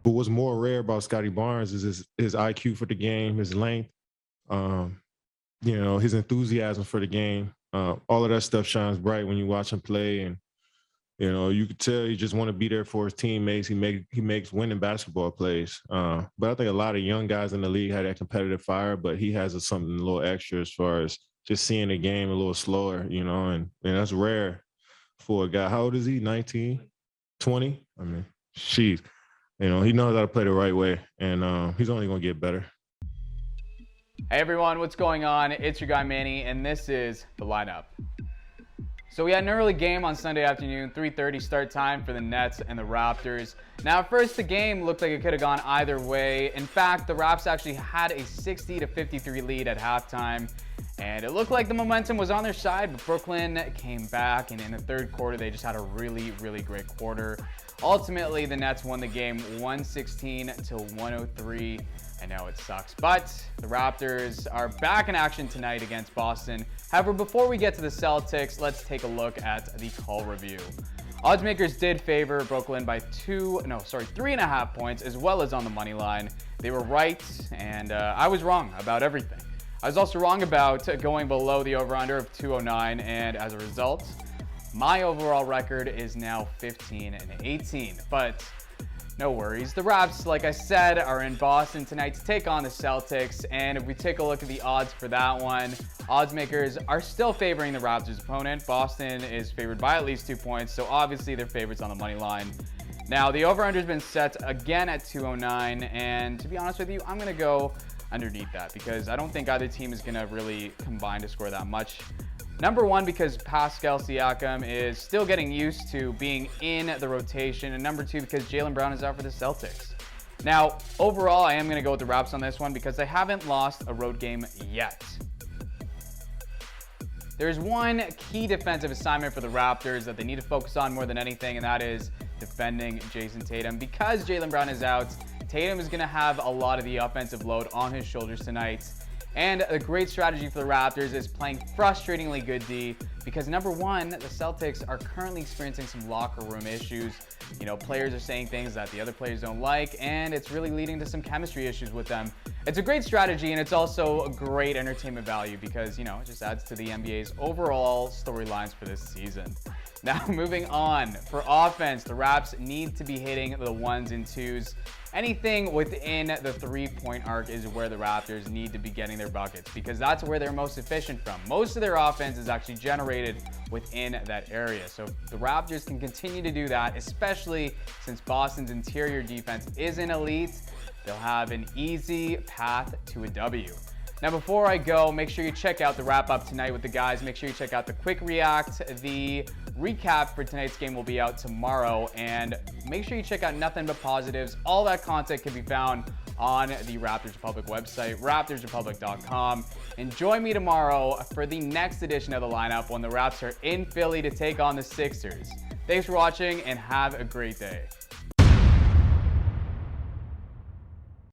But what's more rare about Scotty Barnes is his IQ for the game, his length, his enthusiasm for the game. All of that stuff shines bright when you watch him play, and you could tell he just want to be there for his teammates. He makes winning basketball plays. But I think a lot of young guys in the league had that competitive fire, but he has something a little extra as far as just seeing the game a little slower, and that's rare for a guy. How old is he? 19, 20? I mean, sheesh. He knows how to play the right way, and he's only going to get better. Hey everyone, what's going on? It's your guy Manny, and this is The Lineup. So we had an early game on Sunday afternoon, 3:30 start time for the Nets and the Raptors. Now at first the game looked like it could have gone either way. In fact, the Raps actually had a 60-53 lead at halftime, and it looked like the momentum was on their side, but Brooklyn came back, and in the third quarter they just had a really, really great quarter. Ultimately, the Nets won the game 116-103. I know it sucks, but the Raptors are back in action tonight against Boston. However, before we get to the Celtics, let's take a look at the call review. Oddsmakers did favor Brooklyn by 3.5 points, as well as on the money line. They were right, and I was wrong about everything. I was also wrong about going below the over-under of 209, and as a result, my overall record is now 15-18. But no worries. The Raps, like I said, are in Boston tonight to take on the Celtics. And if we take a look at the odds for that one, oddsmakers are still favoring the Raptors' opponent. Boston is favored by at least 2 points, so obviously they're favorites on the money line. Now, the over-under has been set again at 209, and to be honest with you, I'm going to go underneath that because I don't think either team is going to really combine to score that much. Number one, because Pascal Siakam is still getting used to being in the rotation. And number two, because Jaylen Brown is out for the Celtics. Now, overall, I am going to go with the Raps on this one because they haven't lost a road game yet. There's one key defensive assignment for the Raptors that they need to focus on more than anything, and that is defending Jason Tatum. Because Jaylen Brown is out, Tatum is going to have a lot of the offensive load on his shoulders tonight. And a great strategy for the Raptors is playing frustratingly good D because number one, the Celtics are currently experiencing some locker room issues. Players are saying things that the other players don't like, and it's really leading to some chemistry issues with them. It's a great strategy, and it's also a great entertainment value because, it just adds to the NBA's overall storylines for this season. Now, moving on. For offense, the Raps need to be hitting the ones and twos. Anything within the three-point arc is where the Raptors need to be getting their buckets because that's where they're most efficient from. Most of their offense is actually generated within that area. So the Raptors can continue to do that, especially since Boston's interior defense isn't elite. They'll have an easy path to a W. Now, before I go, make sure you check out the wrap-up tonight with the guys. Make sure you check out the quick react. The recap for tonight's game will be out tomorrow. And make sure you check out Nothing But Positives. All that content can be found on the Raptors Republic website, raptorsrepublic.com. And join me tomorrow for the next edition of The Lineup when the Raps are in Philly to take on the Sixers. Thanks for watching and have a great day.